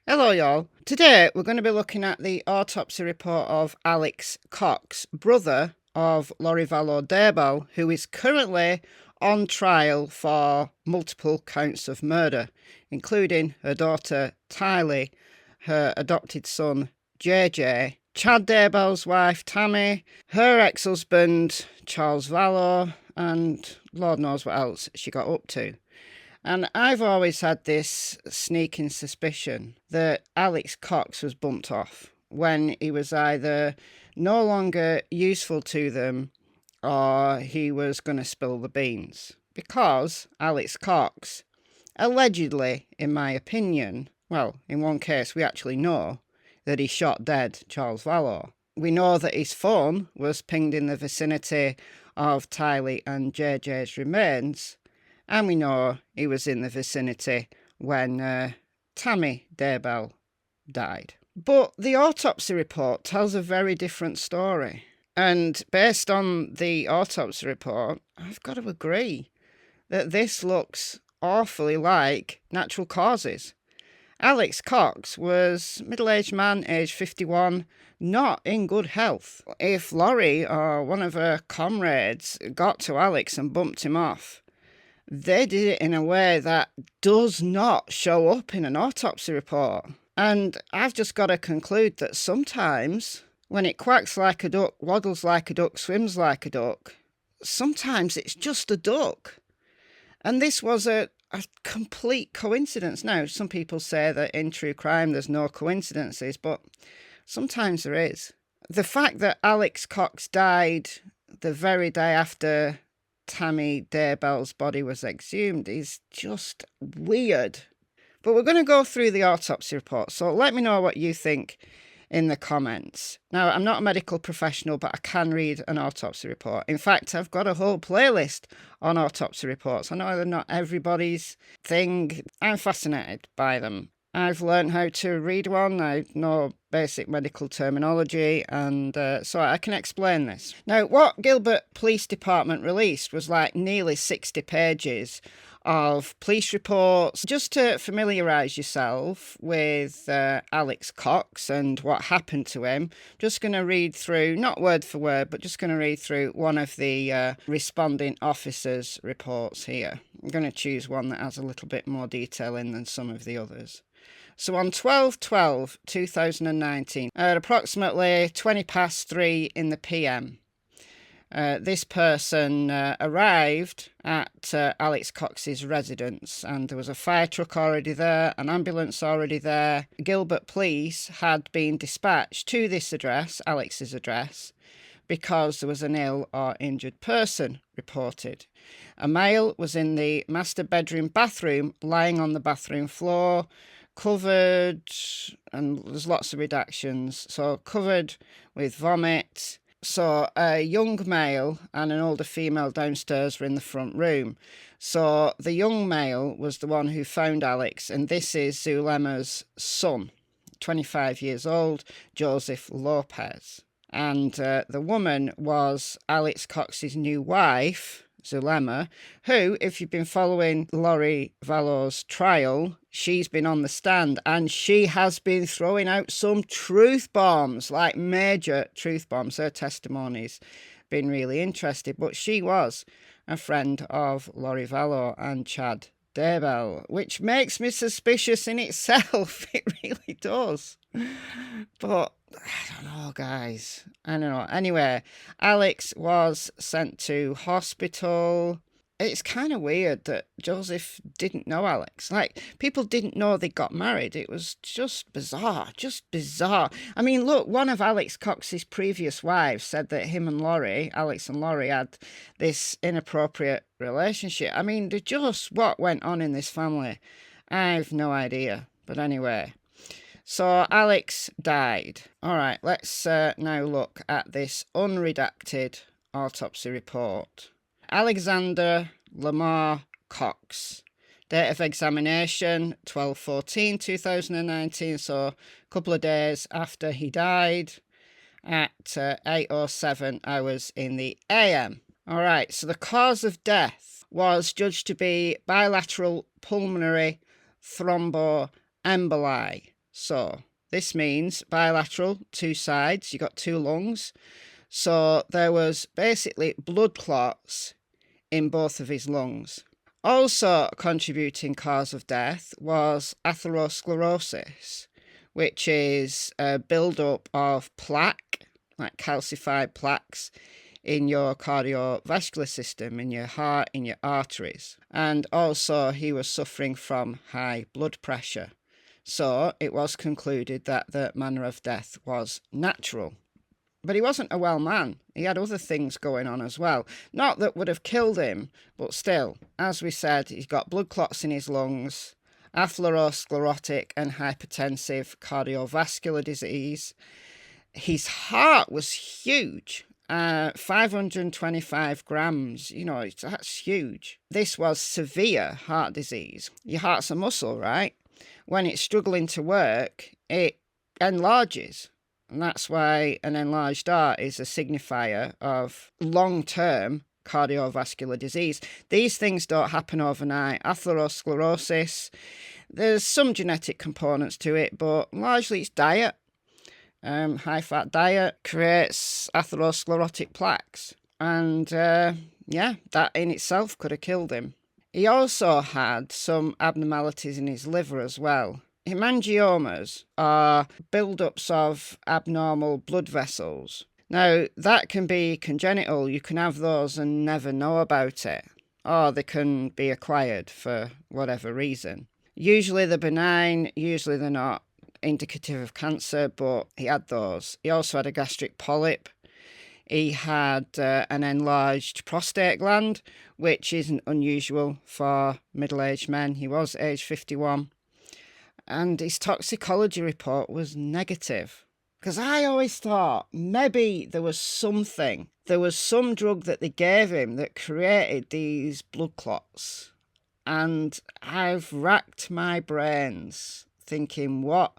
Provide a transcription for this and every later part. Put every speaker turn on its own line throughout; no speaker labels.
Hello y'all. Today we're going to be looking at the autopsy report of Alex Cox, brother of Lori Vallow, who is currently on trial for multiple counts of murder, including her daughter Tylee, her adopted son JJ, Chad Daybell's wife Tammy, her ex-husband Charles Vallow, and Lord knows what else she got up to. And I've always had this sneaking suspicion that Alex Cox was bumped off when he was either no longer useful to them or he was going to spill the beans. Because Alex Cox, allegedly, in my opinion, well, in one case we actually know that he shot dead Charles Vallow. We know that his phone was pinged in the vicinity of Tylee and JJ's remains. And we know he was in the vicinity when Tammy Daybell died. But the autopsy report tells a very different story. And based on the autopsy report, I've got to agree that this looks awfully like natural causes. Alex Cox was a middle-aged man, aged 51, not in good health. If Lori or one of her comrades got to Alex and bumped him off, they did it in a way that does not show up in an autopsy report. And I've just got to conclude that sometimes when it quacks like a duck, waddles like a duck, swims like a duck, sometimes it's just a duck. And this was a complete coincidence. Now, some people say that in true crime there's no coincidences, but sometimes there is. The fact that Alex Cox died the very day after Tammy Daybell's body was exhumed is just weird. But we're going to go through the autopsy report, so let me know what you think in the comments. Now, I'm not a medical professional, but I can read an autopsy report. In fact, I've got a whole playlist on autopsy reports. I know they're not everybody's thing. I'm fascinated by them. I've learned how to read one. I know basic medical terminology, and so I can explain this. Now, what Gilbert Police Department released was like nearly 60 pages of police reports, just to familiarise yourself with Alex Cox and what happened to him. Just going to read through, not word for word, but just going to read through one of the responding officers' reports here. I'm going to choose one that has a little bit more detail in than some of the others. So on 12/12/2019, at approximately 3 in the PM, this person arrived at Alex Cox's residence, and there was a fire truck already there, an ambulance already there. Gilbert Police had been dispatched to this address, Alex's address, because there was an ill or injured person reported. A male was in the master bedroom bathroom, lying on the bathroom floor, covered, and there's lots of redactions, so covered with vomit. So a young male and an older female downstairs were in the front room. So the young male was the one who found Alex, and this is Zulema's son, 25 years old, Joseph Lopez. And the woman was Alex Cox's new wife, Zulema, who, if you've been following Lori Vallow's trial, she's been on the stand and she has been throwing out some truth bombs, like major truth bombs. Her testimony's been really interesting, but she was a friend of Lori Vallow and Chad Daybell, which makes me suspicious in itself. It really does. But I don't know, guys. I don't know. Anyway, Alex was sent to hospital. It's kind of weird that Joseph didn't know Alex. Like, people didn't know they got married. It was just bizarre. Just bizarre. I mean, look, one of Alex Cox's previous wives said that him and Lori, Alex and Lori, had this inappropriate relationship. I mean, what went on in this family? I've no idea. But anyway, so Alex died. All right, let's now look at this unredacted autopsy report. Alexander Lamar Cox. Date of examination 12/14/2019, so a couple of days after he died at 8:07 hours in the AM. All right, so the cause of death was judged to be bilateral pulmonary thromboemboli. So this means bilateral, 2 sides, you got 2 lungs. So there was basically blood clots in both of his lungs. Also a contributing cause of death was atherosclerosis, which is a build-up of plaque, like calcified plaques, in your cardiovascular system, in your heart, in your arteries. And also he was suffering from high blood pressure. So it was concluded that the manner of death was natural. But he wasn't a well man. He had other things going on as well. Not that would have killed him, but still, as we said, he's got blood clots in his lungs, atherosclerotic and hypertensive cardiovascular disease. His heart was huge, 525 grams. That's huge. This was severe heart disease. Your heart's a muscle, right? When it's struggling to work, it enlarges. And that's why an enlarged heart is a signifier of long-term cardiovascular disease. These things don't happen overnight. Atherosclerosis, there's some genetic components to it, but largely it's diet. High-fat diet creates atherosclerotic plaques. And that in itself could have killed him. He also had some abnormalities in his liver as well. Hemangiomas are build-ups of abnormal blood vessels. Now, that can be congenital. You can have those and never know about it. Or they can be acquired for whatever reason. Usually they're benign, usually they're not indicative of cancer, but he had those. He also had a gastric polyp. He had an enlarged prostate gland, which isn't unusual for middle-aged men. He was age 51. And his toxicology report was negative. Because I always thought maybe there was some drug that they gave him that created these blood clots. And I've racked my brains thinking, what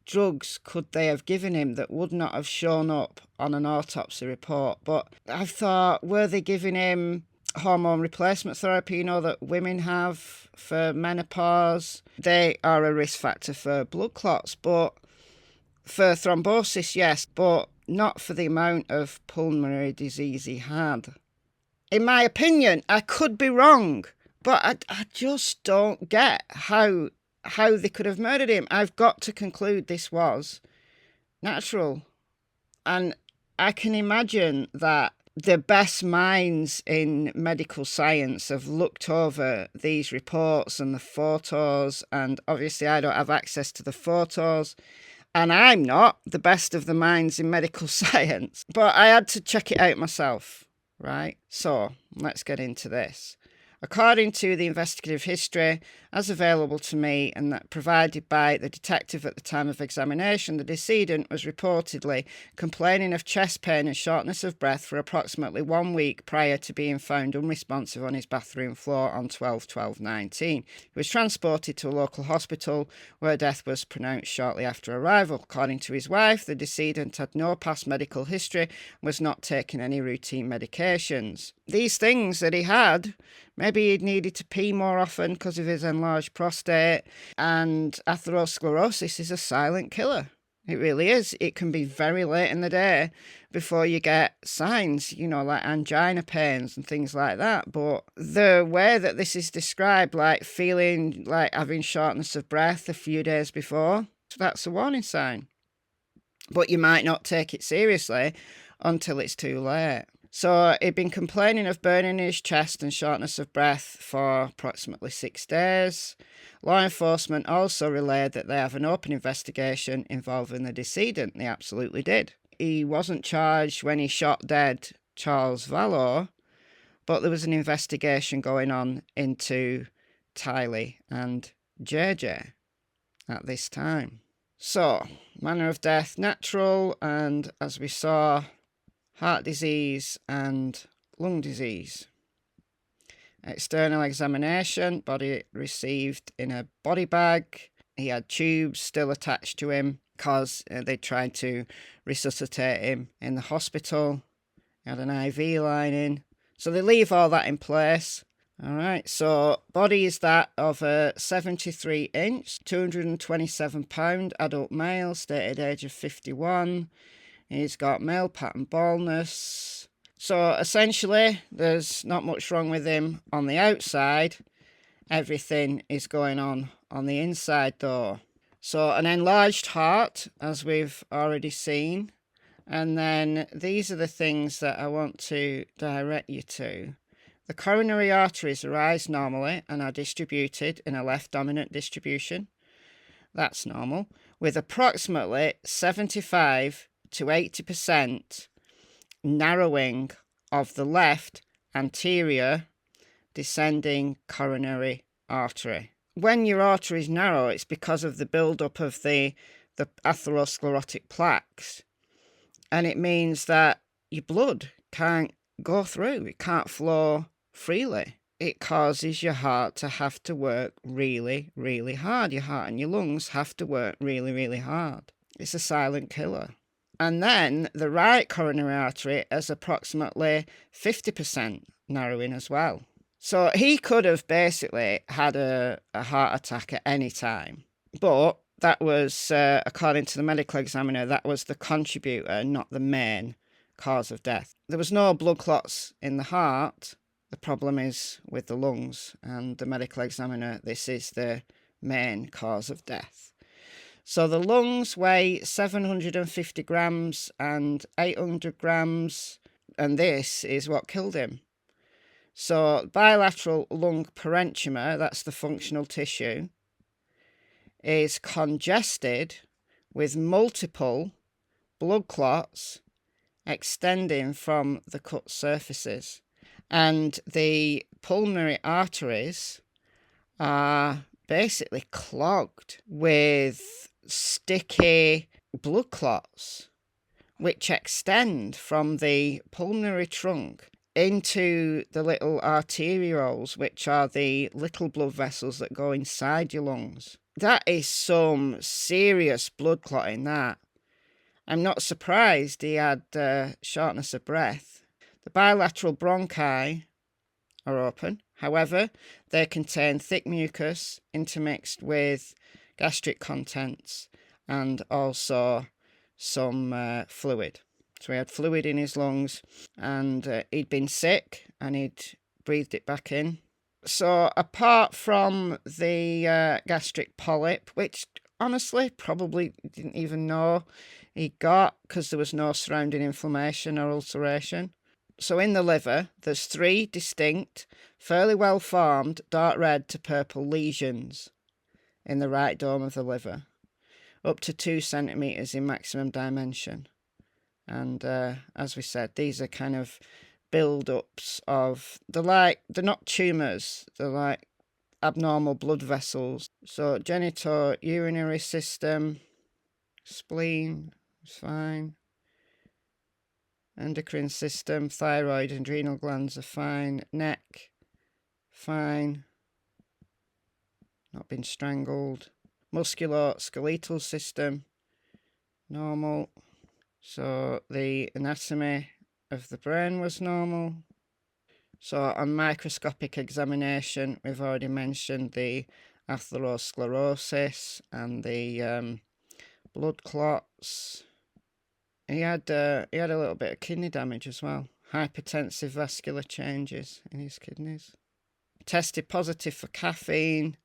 drugs could they have given him that would not have shown up on an autopsy report? But I've thought, were they giving him hormone replacement therapy, that women have for menopause? They are a risk factor for blood clots, but for thrombosis, yes, but not for the amount of pulmonary disease he had. In my opinion, I could be wrong, but I just don't get how they could have murdered him. I've got to conclude this was natural. And I can imagine that the best minds in medical science have looked over these reports and the photos, and obviously I don't have access to the photos, and I'm not the best of the minds in medical science, but I had to check it out myself, right? So let's get into this. According to the investigative history as available to me and that provided by the detective at the time of examination, the decedent was reportedly complaining of chest pain and shortness of breath for approximately 1 week prior to being found unresponsive on his bathroom floor on 12/12/19. He was transported to a local hospital where death was pronounced shortly after arrival. According to his wife, the decedent had no past medical history and was not taking any routine medications. These things that he had, maybe he needed to pee more often because of his enlarged prostate, and atherosclerosis is a silent killer. It really is. It can be very late in the day before you get signs, like angina pains and things like that. But the way that this is described, like feeling like having shortness of breath a few days before, that's a warning sign. But you might not take it seriously until it's too late. So he'd been complaining of burning in his chest and shortness of breath for approximately 6 days. Law enforcement also relayed that they have an open investigation involving the decedent. They absolutely did. He wasn't charged when he shot dead Lori Vallow, but there was an investigation going on into Tylee and JJ at this time. So, manner of death, natural, and as we saw, heart disease and lung disease. External examination, body received in a body bag. He had tubes still attached to him because they tried to resuscitate him in the hospital. He had an IV line in. So they leave all that in place. All right, so body is that of a 73 inch, 227 pound adult male, stated age of 51. He's got male pattern baldness. So essentially, there's not much wrong with him on the outside. Everything is going on the inside though. So an enlarged heart, as we've already seen. And then these are the things that I want to direct you to. The coronary arteries arise normally and are distributed in a left dominant distribution. That's normal, with approximately 75 to 80% narrowing of the left anterior descending coronary artery. When your artery is narrow, it's because of the build-up of the atherosclerotic plaques. And it means that your blood can't go through. It can't flow freely. It causes your heart to have to work really, really hard. Your heart and your lungs have to work really, really hard. It's a silent killer. And then the right coronary artery has approximately 50% narrowing as well. So he could have basically had a heart attack at any time. But that was, according to the medical examiner, that was the contributor, not the main cause of death. There was no blood clots in the heart. The problem is with the lungs, and the medical examiner, this is the main cause of death. So the lungs weigh 750 grams and 800 grams, and this is what killed him. So bilateral lung parenchyma, that's the functional tissue, is congested with multiple blood clots extending from the cut surfaces. And the pulmonary arteries are basically clogged with sticky blood clots, which extend from the pulmonary trunk into the little arterioles, which are the little blood vessels that go inside your lungs. That is some serious blood clotting, that. I'm not surprised he had shortness of breath. The bilateral bronchi are open. However, they contain thick mucus intermixed with gastric contents and also some fluid. So he had fluid in his lungs, and he'd been sick and he'd breathed it back in. So apart from the gastric polyp, which honestly probably didn't even know he got because there was no surrounding inflammation or ulceration. So in the liver, there's 3 distinct, fairly well-formed dark red to purple lesions in the right dome of the liver, up to 2 centimetres in maximum dimension. And as we said, these are kind of build-ups of, they're not tumours, they're like abnormal blood vessels. So genitourinary system, spleen is fine. Endocrine system, thyroid and adrenal glands are fine. Neck, fine. Not been strangled. Musculoskeletal system, normal. So the anatomy of the brain was normal. So on microscopic examination, we've already mentioned the atherosclerosis and the blood clots. He had a little bit of kidney damage as well. Hypertensive vascular changes in his kidneys. Tested positive for caffeine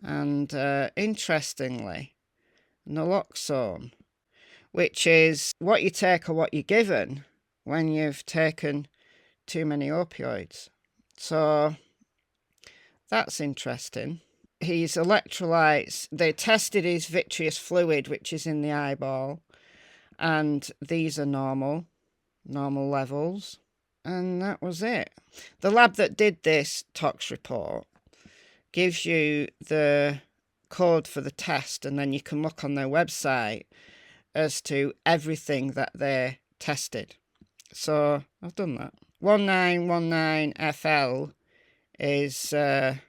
and, interestingly, naloxone, which is what you take or what you're given when you've taken too many opioids. So that's interesting. His electrolytes, they tested his vitreous fluid, which is in the eyeball, and these are normal levels, and that was it. The lab that did this tox report gives you the code for the test, and then you can look on their website as to everything that they tested. So I've done that. 1919FL is the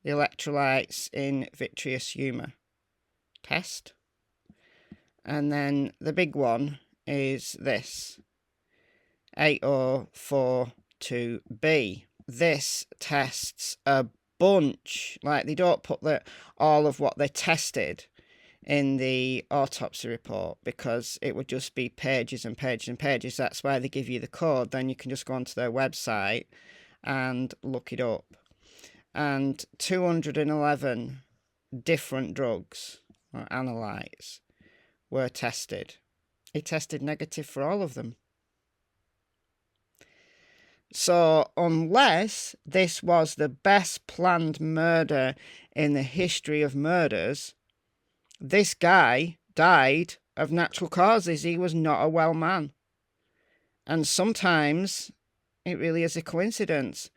electrolytes in vitreous humour test. And then the big one is this, 8042B. this tests a bunch. Like, they don't put all of what they tested in the autopsy report, because it would just be pages and pages and pages. That's why they give you the code. Then you can just go onto their website and look it up. And 211 different drugs or analytes were tested. He tested negative for all of them. So unless this was the best planned murder in the history of murders, this guy died of natural causes. He was not a well man. And sometimes it really is a coincidence.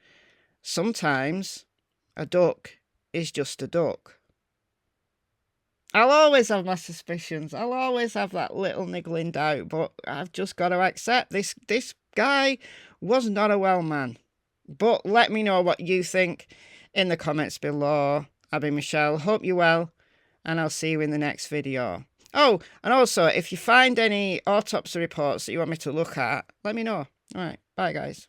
Sometimes a duck is just a duck. I'll always have my suspicions. I'll always have that little niggling doubt, but I've just got to accept this guy was not a well man. But let me know what you think in the comments below. I've been Michelle. Hope you're well, and I'll see you in the next video. Oh, and also, if you find any autopsy reports that you want me to look at, let me know. All right, bye guys.